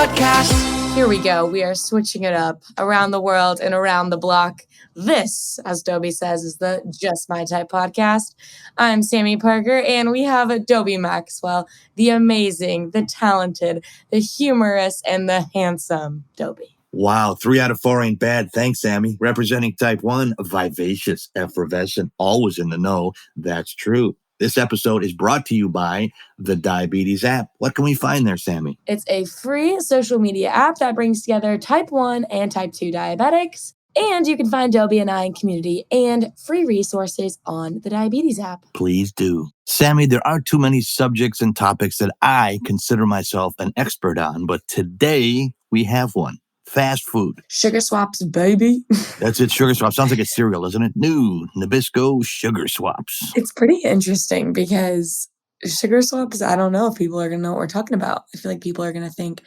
podcast. Here we go. We are switching it up around the world and around the block. This, as Dobie says, is the Just My Type podcast. I'm Sammy Parker, and we have Dobie Maxwell, the amazing, the talented, the humorous, and the handsome Dobie. Wow, 3 out of 4 ain't bad. Thanks, Sammy. Representing type 1, vivacious, effervescent, always in the know. That's true. This episode is brought to you by the Diabetes app. What can we find there, Sammy? It's a free social media app that brings together type 1 and type 2 diabetics. And you can find Dobie and I in community and free resources on the Diabetes app. Please do. Sammy, there aren't too many subjects and topics that I consider myself an expert on, but today we have one. Fast food. Sugar swaps, baby. That's it, sugar swaps. Sounds like a cereal, doesn't it? New Nabisco sugar swaps. It's pretty interesting because sugar swaps, I don't know if people are going to know what we're talking about. I feel like people are going to think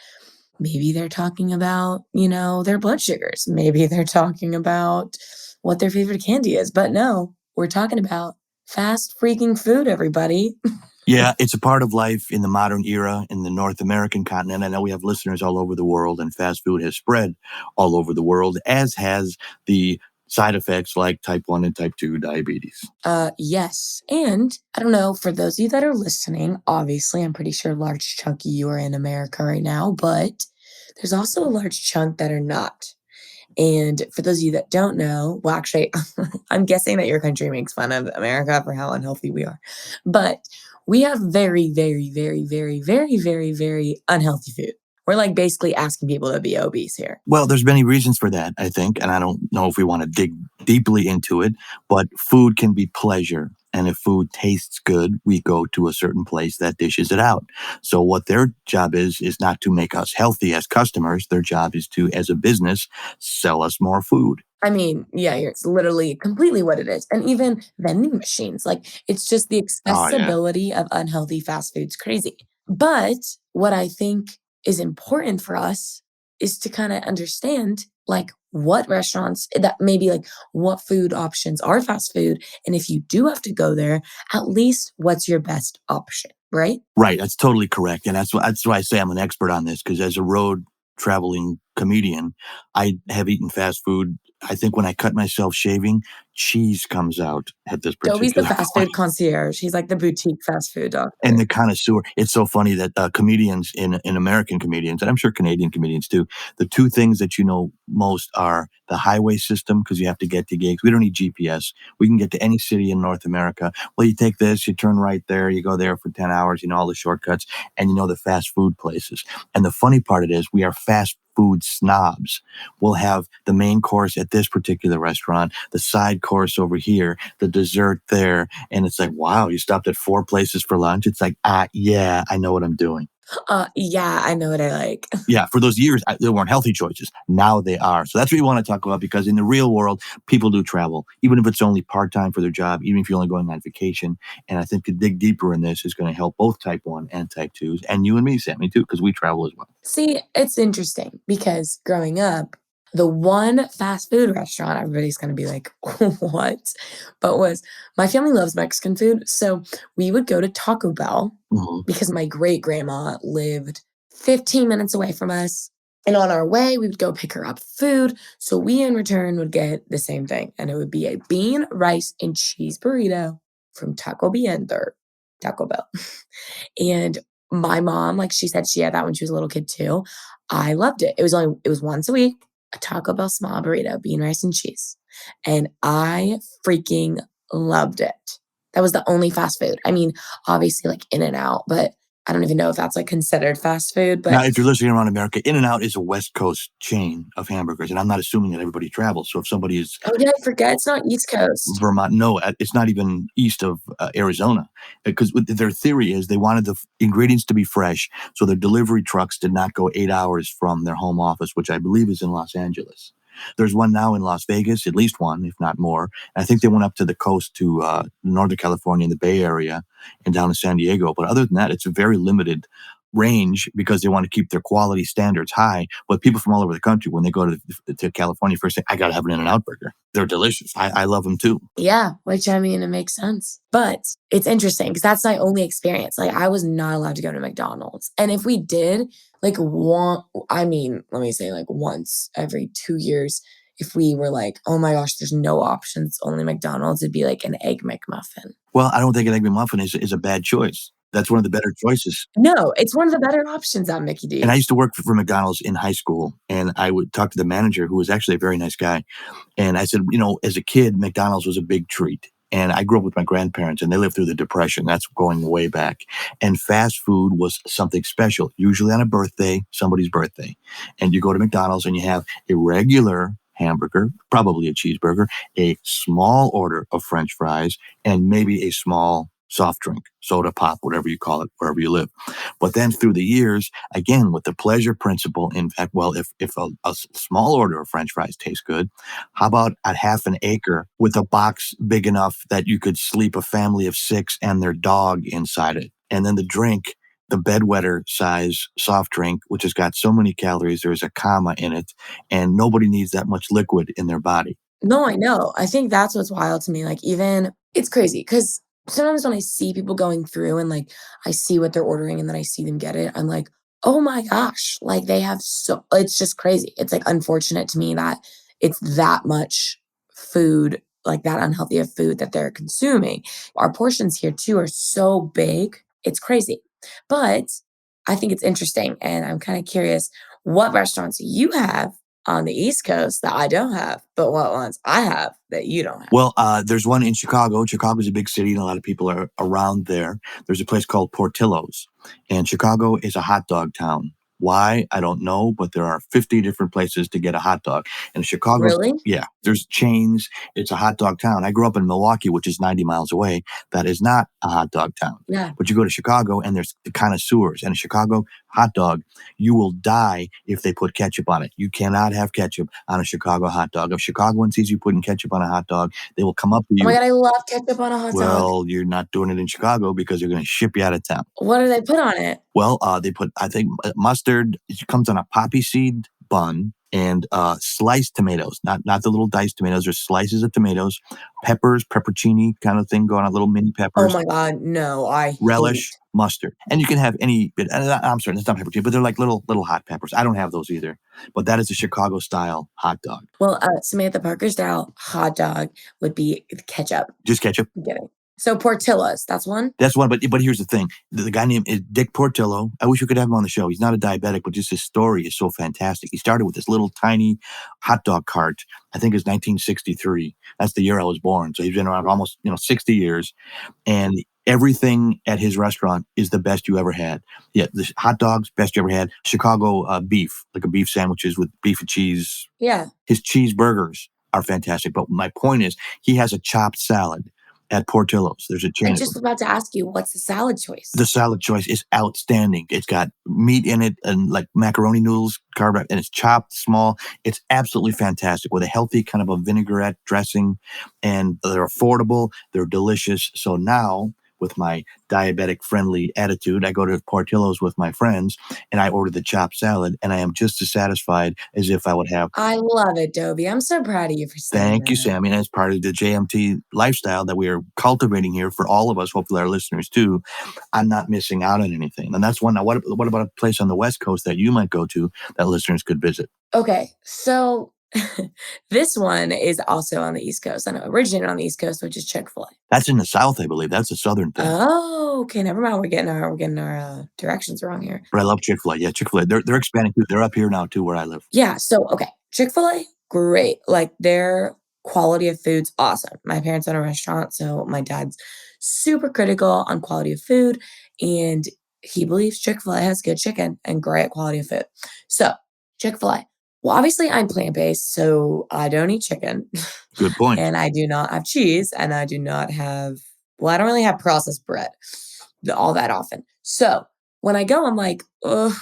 maybe they're talking about, their blood sugars. Maybe they're talking about what their favorite candy is. But no, we're talking about fast freaking food, everybody. Yeah, it's a part of life in the modern era in the North American continent. I know we have listeners all over the world, and fast food has spread all over the world, as has the side effects like type 1 and type 2 diabetes. Yes. And I don't know, for those of you that are listening, obviously, I'm pretty sure a large chunk of you are in America right now, but there's also a large chunk that are not. And for those of you that don't know, well, actually, I'm guessing that your country makes fun of America for how unhealthy we are. But we have very, very, very, very, very, very, very unhealthy food. We're like basically asking people to be obese here. Well, there's many reasons for that, I think, and I don't know if we want to dig deeply into it, but food can be pleasure. And if food tastes good, we go to a certain place that dishes it out. So what their job is not to make us healthy as customers. Their job is to, as a business, sell us more food. I mean, yeah, it's literally completely what it is. And even vending machines, it's just the accessibility of unhealthy fast food's crazy. But what I think is important for us is to kind of understand, what restaurants that maybe what food options are fast food. And if you do have to go there, at least what's your best option, right? Right. That's totally correct. And that's why I say I'm an expert on this, because as a road traveling comedian, I have eaten fast food. I think when I cut myself shaving, cheese comes out at this particular Dobie's the fast food concierge. He's like the boutique fast food doctor. And the connoisseur. It's so funny that comedians, in American comedians, and I'm sure Canadian comedians too, the two things that you know most are the highway system, because you have to get to gigs. We don't need GPS. We can get to any city in North America. Well, you take this, you turn right there, you go there for 10 hours, all the shortcuts, and the fast food places. And the funny part of it is we are fast food snobs. We'll have the main course at this particular restaurant, the side course over here, the dessert there. And it's like, wow, you stopped at 4 places for lunch. It's like, yeah, I know what I'm doing. Yeah, I know what I like. Yeah, for those years, there weren't healthy choices. Now they are. So that's what we want to talk about, because in the real world, people do travel, even if it's only part-time for their job, even if you're only going on vacation. And I think to dig deeper in this is going to help both type 1 and type 2s, and you and me, Sammy, too, because we travel as well. See, it's interesting because growing up, the one fast food restaurant, everybody's going to be like, what? But my family loves Mexican food. So we would go to Taco Bell because my great grandma lived 15 minutes away from us. And on our way, we would go pick her up food. So we in return would get the same thing. And it would be a bean, rice, and cheese burrito from Taco Bell. And my mom, she said she had that when she was a little kid too. I loved it. It was once a week. A Taco Bell small burrito, bean, rice, and cheese. And I freaking loved it. That was the only fast food. I mean, obviously In-N-Out, but I don't even know if that's considered fast food. But now, if you're listening around America, In-N-Out is a West Coast chain of hamburgers, and I'm not assuming that everybody travels. So if somebody is... Oh, yeah, I forget. It's not East Coast. Vermont. No, it's not even east of Arizona, because their theory is they wanted the ingredients to be fresh, so their delivery trucks did not go 8 hours from their home office, which I believe is in Los Angeles. There's one now in Las Vegas, at least one, if not more. And I think they went up to the coast to Northern California in the Bay Area and down to San Diego. But other than that, it's a very limited range because they want to keep their quality standards high. But people from all over the country, when they go to California, first thing, I got to have an In-N-Out burger. They're delicious. I love them too. Yeah, which I mean, it makes sense. But it's interesting because that's my only experience. I was not allowed to go to McDonald's. And if we did, Like, one I mean, let me say, like, once every 2 years, if we were like, "Oh my gosh, there's no options, only McDonald's," it'd be like an Egg McMuffin. Well, I don't think an Egg McMuffin is a bad choice. That's one of the better choices. No, it's one of the better options at Mickey And I D's. used to work for McDonald's in high school, and I would talk to the manager, who was actually a very nice guy. And I said, as a kid, McDonald's was a big treat. And I grew up with my grandparents, and they lived through the Depression. That's going way back. And fast food was something special, usually on a birthday, somebody's birthday. And you go to McDonald's and you have a regular hamburger, probably a cheeseburger, a small order of French fries, and maybe a small soft drink, soda pop, whatever you call it, wherever you live. But then through the years, again, with the pleasure principle, in fact, well, if a small order of French fries tastes good, how about a half an acre with a box big enough that you could sleep a family of 6 and their dog inside it? And then the drink, the bedwetter size soft drink, which has got so many calories, there's a comma in it, and nobody needs that much liquid in their body. No, I know. I think that's what's wild to me, like, even it's crazy because sometimes when I see people going through and, like, I see what they're ordering and then I see them get it, I'm like, "Oh my gosh," like, they have so it's just crazy. It's, like, unfortunate to me that it's that much food, like, that unhealthy of food that they're consuming. Our portions here too are so big, it's crazy. But I think it's interesting, and I'm kinda curious what restaurants you have on the East Coast that I don't have, but what ones I have that you don't have. Well, there's one in Chicago. Chicago's a big city, and a lot of people are around there. There's a place called Portillo's, and Chicago is a hot dog town. Why? I don't know, but there are 50 different places to get a hot dog. And Chicago, Really? yeah, there's chains. It's a hot dog town. I grew up in Milwaukee, which is 90 miles away. That is not a hot dog town. Yeah. But you go to Chicago, and there's the connoisseurs. And a Chicago hot dog, you will die if they put ketchup on it. You cannot have ketchup on a Chicago hot dog. If Chicagoan sees you putting ketchup on a hot dog, they will come up to Oh my you. god, I love ketchup on a hot dog. Well, you're not doing it in Chicago because they're going to ship you out of town. What do they put on it? Well, they put, I think, mustard. It comes on a poppy seed bun and sliced tomatoes, not the little diced tomatoes. There's slices of tomatoes, peppers, peppercini kind of thing going on, little mini Oh peppers, my god, no, I relish, hate. mustard, and you can have any. I'm sorry, that's not pepperoni, but they're like little hot peppers. I don't have those either, but that is a Chicago style hot dog. Well, Samantha Parker style hot dog would be ketchup. Just ketchup. I'm kidding. So Portillo's, that's one? That's one, but here's the thing: the guy named is Dick Portillo. I wish we could have him on the show. He's not a diabetic, but just his story is so fantastic. He started with this little tiny hot dog cart. I think it was 1963. That's the year I was born. So he's been around almost 60 years, and everything at his restaurant is the best you ever had. Yeah, the hot dogs, best you ever had. Chicago beef, like a beef sandwiches with beef and cheese. Yeah. His cheeseburgers are fantastic. But my point is, he has a chopped salad at Portillo's. There's a I chain of just them. was about to ask you, what's the salad choice? The salad choice is outstanding. It's got meat in it and like macaroni noodles, carved up, and it's chopped small. It's absolutely fantastic with a healthy kind of a vinaigrette dressing, and they're affordable. They're delicious. So now, with my diabetic friendly attitude, I go to Portillo's with my friends and I order the chopped salad, and I am just as satisfied as if I would have. I love it, Dobie. I'm so proud of you for saying Thank you, that. Sammy. And as part of the JMT lifestyle that we are cultivating here for all of us, hopefully our listeners too, I'm not missing out on anything. And that's one. Now, what about a place on the West Coast that you might go to that listeners could visit? Okay, so this one is also on the East Coast. I know originated on the East Coast, which is Chick-fil-A. That's in the South, I believe. That's a Southern thing. Oh, okay, never mind. We're getting our directions wrong here. But I love Chick-fil-A. Yeah, Chick-fil-A. They're expanding too. They're up here now too, where I live. Yeah, so okay, Chick-fil-A, great. Like their quality of food's awesome. My parents own a restaurant, so my dad's super critical on quality of food, and he believes Chick-fil-A has good chicken and great quality of food. So, Chick-fil-A. Well, obviously I'm plant-based, so I don't eat chicken. Good point. And I do not have cheese, and I do not have well, I don't really have processed bread all that often. So when I go, I'm like, ugh,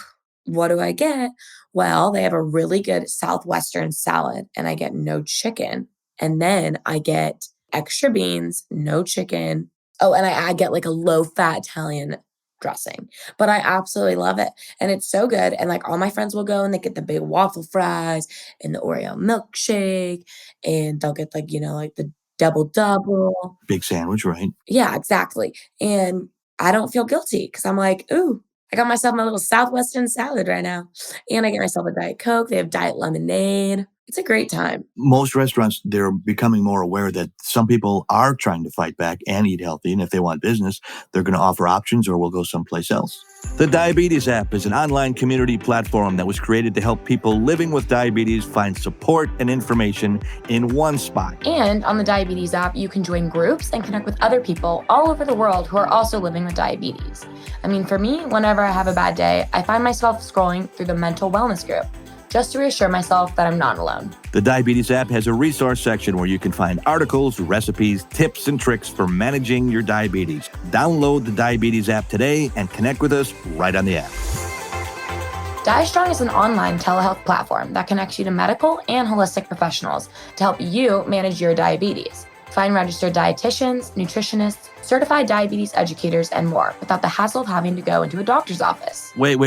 what do I get? Well, they have a really good Southwestern salad, and I get no chicken. And then I get extra beans, no chicken. Oh, and I get like a low fat Italian dressing. But I absolutely love it. And it's so good. And like all my friends will go and they get the big waffle fries and the Oreo milkshake, and they'll get like, like the double double. Big sandwich, right? Yeah, exactly. And I don't feel guilty because I'm like, "Ooh, I got myself my little Southwestern salad right now, and I get myself a Diet Coke. They have Diet Lemonade. It's a great time. Most restaurants, they're becoming more aware that some people are trying to fight back and eat healthy. And if they want business, they're going to offer options or will go someplace else. The Diabetes app is an online community platform that was created to help people living with diabetes find support and information in one spot. And on the Diabetes app, you can join groups and connect with other people all over the world who are also living with diabetes. I mean, for me, whenever I have a bad day, I find myself scrolling through the mental wellness group, just to reassure myself that I'm not alone. The Diabetes app has a resource section where you can find articles, recipes, tips, and tricks for managing your diabetes. Download the Diabetes app today and connect with us right on the app. DietStrong is an online telehealth platform that connects you to medical and holistic professionals to help you manage your diabetes. Find registered dietitians, nutritionists, certified diabetes educators, and more without the hassle of having to go into a doctor's office. Wait.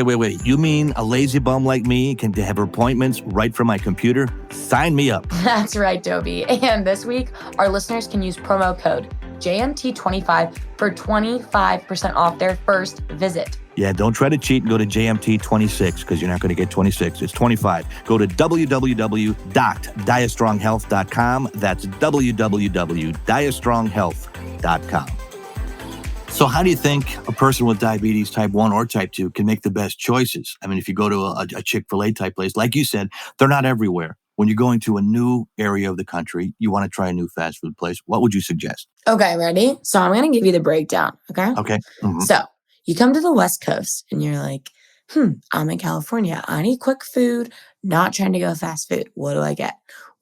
You mean a lazy bum like me can have appointments right from my computer? Sign me up. That's right, Dobie. And this week, our listeners can use promo code JMT25 for 25% off their first visit. Yeah, don't try to cheat and go to JMT26 because you're not going to get 26. It's 25. Go to www.diastronghealth.com. That's www.diastronghealth.com. So how do you think a person with diabetes type 1 or type 2 can make the best choices? I mean, if you go to a Chick-fil-A type place, like you said, they're not everywhere. When you're going to a new area of the country, you want to try a new fast food place, what would you suggest? Okay, ready? So I'm going to give you the breakdown, okay? Okay. Mm-hmm. So you come to the West Coast and you're like, I'm in California. I need quick food, not trying to go fast food. What do I get?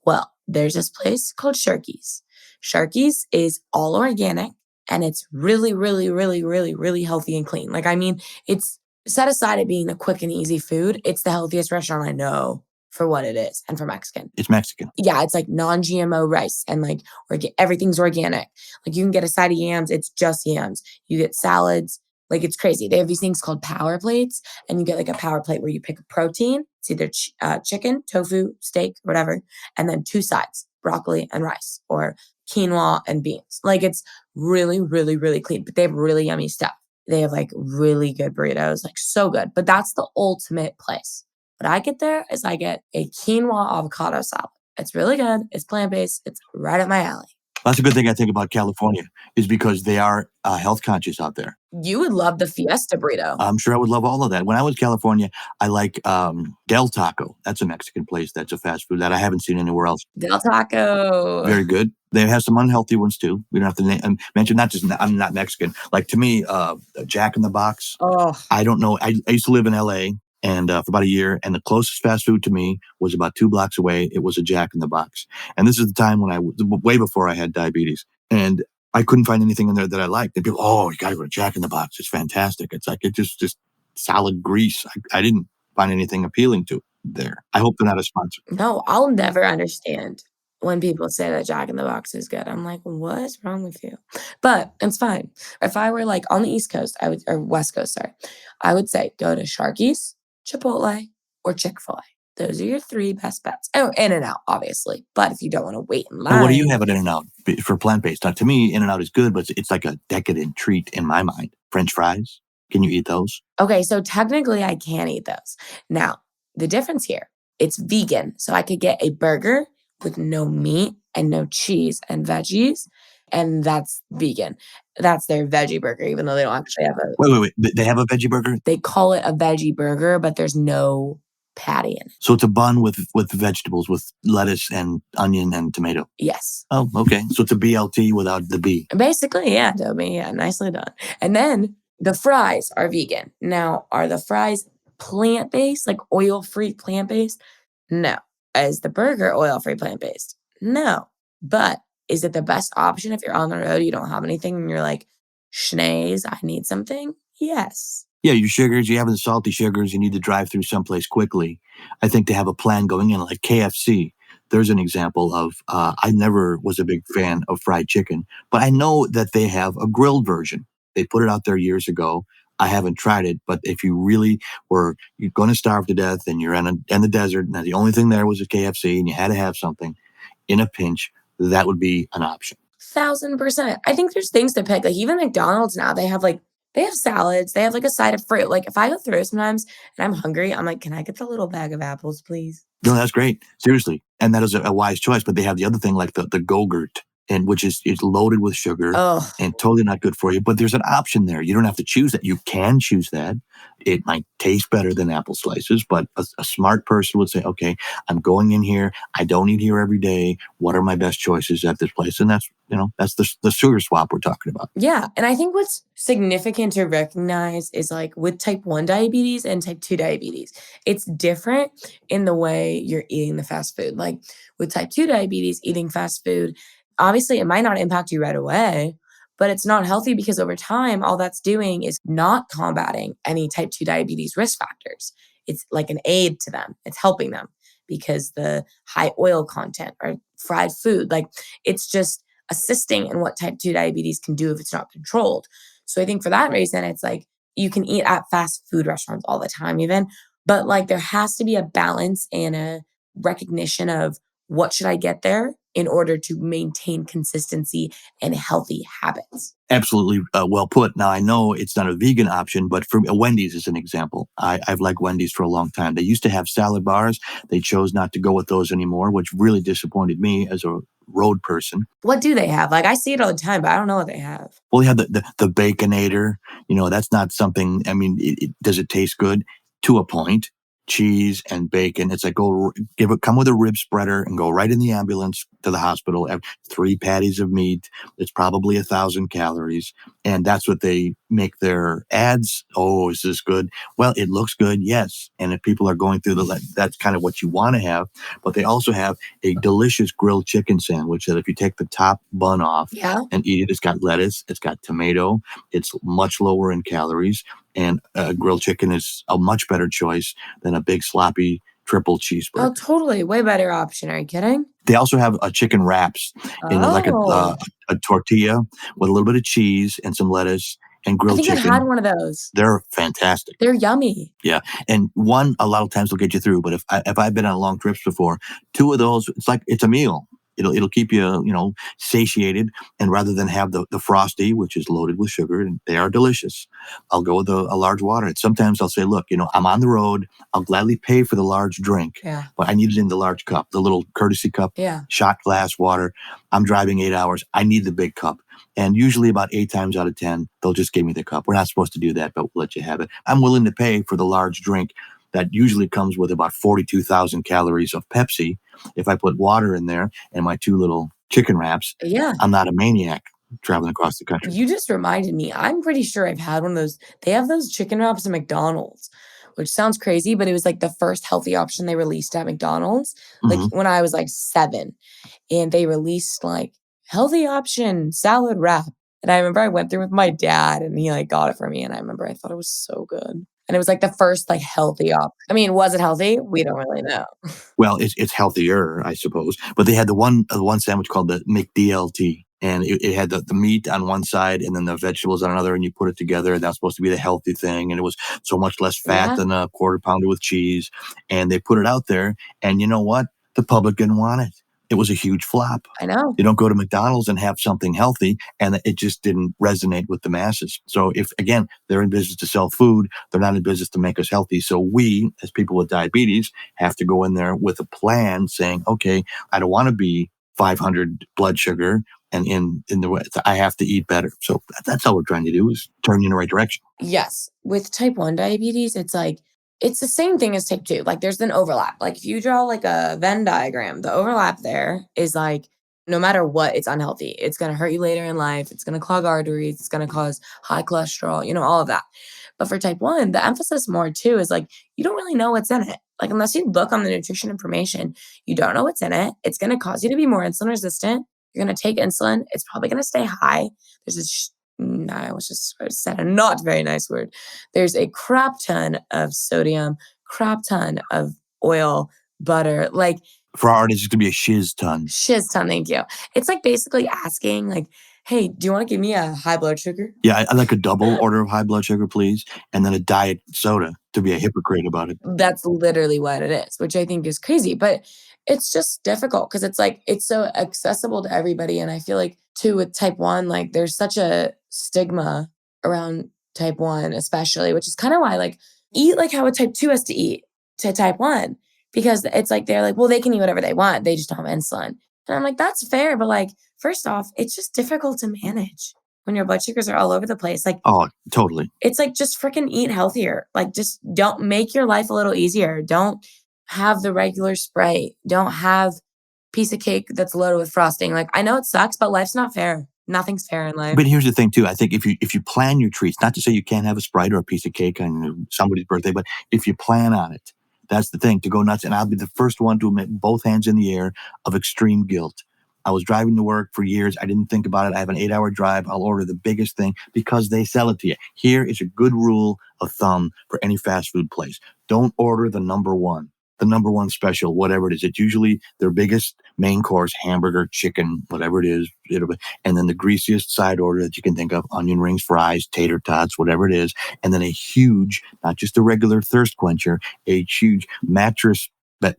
Well, there's this place called Sharky's. Sharky's is all organic and it's really, really, really, really, really healthy and clean. Like, I mean, it's set aside it being a quick and easy food. It's the healthiest restaurant I know for what it is and for Mexican. It's Mexican. Yeah, it's like non-GMO rice and like everything's organic. Like you can get a side of yams, it's just yams. You get salads. Like it's crazy. They have these things called power plates, and you get like a power plate where you pick a protein. It's either chicken, tofu, steak, whatever, and then 2 sides, broccoli and rice, or quinoa and beans. Like it's really, really, really clean, but they have really yummy stuff. They have like really good burritos, like so good. But that's the ultimate place. What I get there is I get a quinoa avocado salad. It's really good. It's plant-based. It's right up my alley. That's a good thing I think about California is because they are health conscious out there. You would love the Fiesta burrito. I'm sure I would love all of that. When I was in California, I like Del Taco. That's a Mexican place. That's a fast food that I haven't seen anywhere else. Del Taco. Very good. They have some unhealthy ones too. We don't have to mention, I'm not Mexican. Like to me, Jack in the Box. Oh, I don't know. I used to live in LA and for about a year, and the closest fast food to me was about 2 blocks away. It was a Jack in the Box. And this is the time when way before I had diabetes. And I couldn't find anything in there that I liked. And people, oh, you got to go to Jack in the Box. It's fantastic. It's like, it's just solid grease. I didn't find anything appealing to it there. I hope they're not a sponsor. no, I'll never understand when people say that Jack in the Box is good. I'm like, what's wrong with you? But it's fine. If I were like on the East Coast, or West Coast, sorry, I would say go to Sharky's, Chipotle, or Chick-fil-A. Those are your 3 best bets. Oh, In-N-Out, obviously. But if you don't want to wait in line. Well, what do you have at In-N-Out for plant-based? To me, In-N-Out is good, but it's like a decadent treat in my mind. French fries, can you eat those? Okay, so technically I can eat those. Now, the difference here, it's vegan. So I could get a burger with no meat and no cheese and veggies, and that's vegan. That's their veggie burger, even though they don't actually have a... Wait. They have a veggie burger? They call it a veggie burger, but there's no patty in it. So it's a bun with vegetables, with lettuce and onion and tomato? Yes. Oh, okay. So it's a BLT without the B. Basically, yeah, Dobie. Yeah, nicely done. And then the fries are vegan. Now, are the fries plant-based, like oil-free plant-based? No. Is the burger oil-free plant-based? No. But is it the best option if you're on the road, you don't have anything, and you're like, schnaze, I need something? Yes. Yeah, your sugars, you have the salty sugars, you need to drive through someplace quickly. I think to have a plan going in, like KFC, there's an example of, I never was a big fan of fried chicken, but I know that they have a grilled version. They put it out there years ago. I haven't tried it, but if you really you're going to starve to death and you're in the desert, and the only thing there was a KFC and you had to have something in a pinch, that would be an option. 1,000%. I think there's things to pick. Like even McDonald's now, they have like They have salads, they have, like, a side of fruit, like, if I go through sometimes and I'm hungry, I'm like, "Can I get the little bag of apples, please?" No, that's great. Seriously. And that is a wise choice. But they have the other thing like the Go-Gurt, and which is loaded with sugar Oh, and totally not good for you. But there's an option there. You don't have to choose that. You can choose that. It might taste better than apple slices, but a smart person would say, okay, I'm going in here. I don't eat here every day. What are my best choices at this place? And that's the sugar swap we're talking about. yeah, and I think what's significant to recognize is, like, with type 1 diabetes and type 2 diabetes, it's different in the way you're eating the fast food. Like, with type 2 diabetes, eating fast food, obviously, it might not impact you right away, but it's not healthy because over time, all that's doing is not combating any type 2 diabetes risk factors. It's like an aid to them, it's helping them because the high oil content or fried food, like, it's just assisting in what type 2 diabetes can do if it's not controlled. So I think for that reason, it's like you can eat at fast food restaurants all the time, even, but like there has to be a balance and a recognition of what should I get there in order to maintain consistency and healthy habits. Absolutely well put. Now, I know it's not a vegan option, but for Wendy's is an example. I've liked Wendy's for a long time. They used to have salad bars. They chose not to go with those anymore, which really disappointed me as a road person. What do they have? Like I see it all the time, but I don't know what they have. Well, they have the Baconator. That's not something. I mean, does it taste good? To a point. Cheese and bacon. It's like come with a rib spreader and go right in the ambulance to the hospital. Have 3 patties of meat. It's probably 1,000 calories, and that's what they make their ads. Oh, is this good? Well, it looks good, yes. And if people are going through that's kind of what you want to have. But they also have a delicious grilled chicken sandwich that if you take the top bun off Yeah. and eat it, it's got lettuce, it's got tomato, it's much lower in calories, and grilled chicken is a much better choice than a big sloppy triple Oh, cheeseburger. totally. Way better option. Are you kidding? They also have chicken wraps in like Oh, a tortilla with a little bit of cheese and some lettuce and I grilled think I've had chicken. one of those. They're fantastic. They're yummy. Yeah, and one a lot of times will get you through. But if I've been on long trips before, two of those, it's a meal. It'll keep you satiated. And rather than have the frosty, which is loaded with sugar, and they are delicious, I'll go with a large water. And sometimes I'll say, look, I'm on the road. I'll gladly pay for the large drink, Yeah. but I need it in the large cup, the little courtesy cup, Yeah. shot glass water. I'm driving 8 hours. I need the big cup. And usually about 8 times out of 10, they'll just give me the cup. We're not supposed to do that, but we'll let you have it. I'm willing to pay for the large drink that usually comes with about 42,000 calories of Pepsi. If I put water in there and my 2 little chicken wraps, Yeah. I'm not a maniac traveling across the country. You just reminded me. I'm pretty sure I've had one of those. They have those chicken wraps at McDonald's, which sounds crazy, but it was like the first healthy option they released at McDonald's, like Hmm. when I was like 7. And they released like healthy option salad wrap. And I remember I went through with my dad and he like got it for me. And I remember I thought it was so good. And it was like the first like healthy option. I mean, was it healthy? We don't really know. Well, it's healthier, I suppose. But they had the one sandwich called the McDLT, and it had the meat on one side and then the vegetables on another, and you put it together. And that's supposed to be the healthy thing, and it was so much less fat Yeah, than a quarter pounder with cheese. And they put it out there, and you know what? The public didn't want it. It was a huge flop. I know. You don't go to McDonald's and have something healthy, and it just didn't resonate with the masses. So if again they're in business to sell food, they're not in business to make us healthy. So we, as people with diabetes, have to go in there with a plan saying, okay, I don't want to be 500 blood sugar, and in the way I have to eat better. So that's all we're trying to do is turn you in the right direction. Yes. With type 1 diabetes, it's like it's the same thing as type 2. Like there's an overlap. Like if you draw like a Venn diagram, the overlap there is like no matter what, it's unhealthy. It's going to hurt you later in life. It's going to clog arteries. It's going to cause high cholesterol, all of that. But for type 1, the emphasis more too is like you don't really know what's in it. Like unless you look on the nutrition information, you don't know what's in it. It's going to cause you to be more insulin resistant. You're going to take insulin. It's probably going to stay high. There's a I was just said a not very nice word. There's a crap ton of sodium, crap ton of oil, butter, like For our artists, it's gonna be a shiz ton. shiz ton, thank you. It's like basically asking like, "Hey, do you wanna give me a high blood sugar?" Yeah, I like a double order of high blood sugar, please, and then a diet soda to be a hypocrite about it. That's literally what it is, which I think is crazy, but it's just difficult because it's like it's so accessible to everybody, and I feel like too with type 1, like there's such a stigma around type 1 especially, which is kind of why like eat like how a type 2 has to eat to type 1 because it's like they're like, well, they can eat whatever they want. They just don't have insulin. And I'm like, that's fair. But like, first off, it's just difficult to manage when your blood sugars are all over the place. Like, Oh, totally. it's like just freaking eat healthier. Like, just don't make your life a little easier. Don't have the regular Sprite. Don't have piece of cake that's loaded with frosting. Like, I know it sucks, but life's not fair. Nothing's fair in life. But here's the thing too. I think if you plan your treats, not to say you can't have a Sprite or a piece of cake on somebody's birthday, but if you plan on it, that's the thing, to go nuts. And I'll be the first one to admit both hands in the air of extreme guilt. I was driving to work for years. I didn't think about it. I have an 8-hour drive. I'll order the biggest thing because they sell it to you. Here is a good rule of thumb for any fast food place. Don't order the number one special, whatever it is. It's usually their biggest main course, hamburger, chicken, whatever it is. And then the greasiest side order that you can think of, onion rings, fries, tater tots, whatever it is. And then a huge, not just a regular thirst quencher, a huge mattress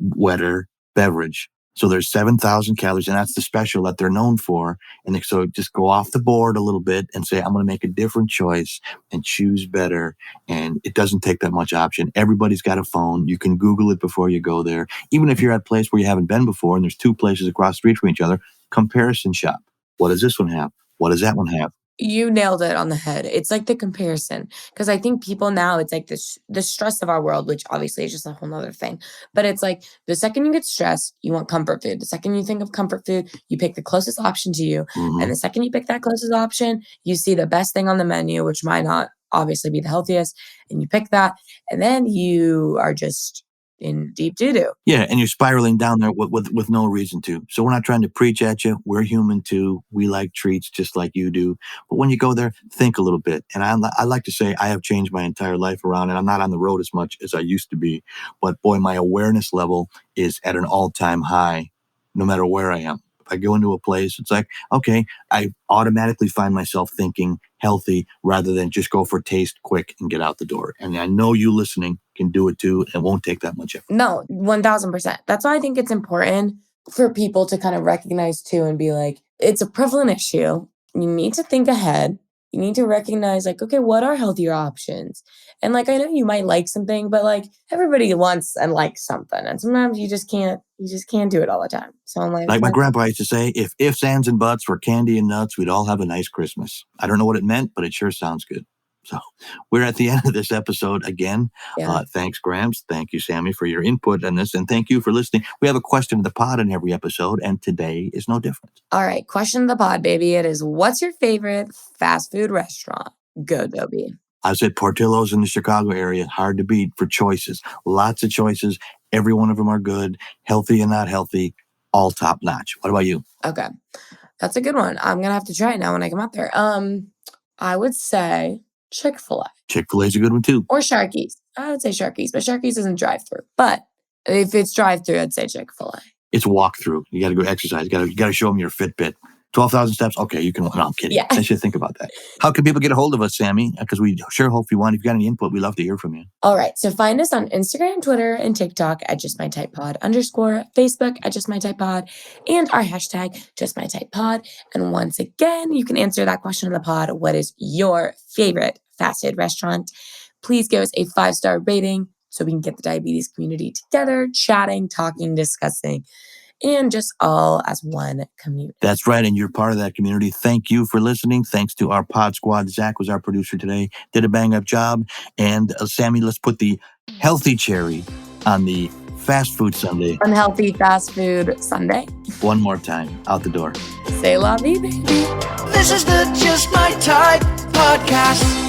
wetter beverage. So there's 7,000 calories, and that's the special that they're known for. And so just go off the board a little bit and say, I'm going to make a different choice and choose better. And it doesn't take that much option. Everybody's got a phone. You can Google it before you go there. Even if you're at a place where you haven't been before and there's two places across the street from each other, comparison shop. What does this one have? What does that one have? You nailed it on the head. It's like the comparison. Because I think people now, it's like this the stress of our world, which obviously is just a whole nother thing. But it's like the second you get stressed, you want comfort food. The second you think of comfort food, you pick the closest option to you. Mhm. And the second you pick that closest option, you see the best thing on the menu, which might not obviously be the healthiest. And you pick that. And then you are just in deep doo-doo. Yeah, and you're spiraling down there with no reason to. So we're not trying to preach at you. We're human too. We like treats just like you do. But when you go there, think a little bit. And I like to say I have changed my entire life around, and I'm not on the road as much as I used to be. But boy, my awareness level is at an all-time high, no matter where I am. If I go into a place, it's like, okay, I automatically find myself thinking healthy rather than just go for taste quick and get out the door. And I know you listening can do it too. It won't take that much effort. No, 1000%. That's why I think it's important for people to kind of recognize too and be like, it's a prevalent issue. You need to think ahead. You need to recognize like, okay, what are healthier options? And like, I know you might like something, but like everybody wants and likes something. And sometimes you just can't do it all the time. So I'm Like my grandpa used to say, if ifs, ands, and buts were candy and nuts, we'd all have a nice Christmas. I don't know what it meant, but it sure sounds good. So we're at the end of this episode again. Yeah. Thanks, Gramps. Thank you, Sammy, for your input on this. And thank you for listening. We have a question of the pod in every episode, and today is no different. All right. Question of the pod, baby. It is, what's your favorite fast food restaurant? Go, Dobie. I said Portillo's in the Chicago area. Hard to beat for choices. Lots of choices. Every one of them are good, healthy and not healthy, all top notch. What about you? Okay. That's a good one. I'm going to have to try it now when I come out there. I would say Chick-fil-A. Chick-fil-A is a good one too. Or Sharky's. I would say Sharky's, but Sharky's isn't drive-through. But if it's drive-through, I'd say Chick-fil-A. It's walk-through. You got to go exercise. You got to show them your Fitbit. 12,000 steps. Okay, you can. No, I'm kidding. Yeah. I should think about that. How can people get a hold of us, Sammy? Because we sure hope you want. If you got any input, we'd love to hear from you. All right. So find us on Instagram, Twitter, and TikTok at JustMyTypePod _ Facebook at JustMyTypePod, and our hashtag JustMyTypePod. And once again, you can answer that question in the pod. What is your favorite fast food restaurant? Please give us a 5-star rating so we can get the diabetes community together, chatting, talking, discussing, and just all as one community. That's right, and you're part of that community. Thank you for listening. Thanks to our pod squad. Zach was our producer today. Did a bang-up job. And Sammy, let's put the healthy cherry on the fast food sundae. Unhealthy fast food sundae. One more time. Out the door. Say la vie, baby. This is the Just My Type podcast.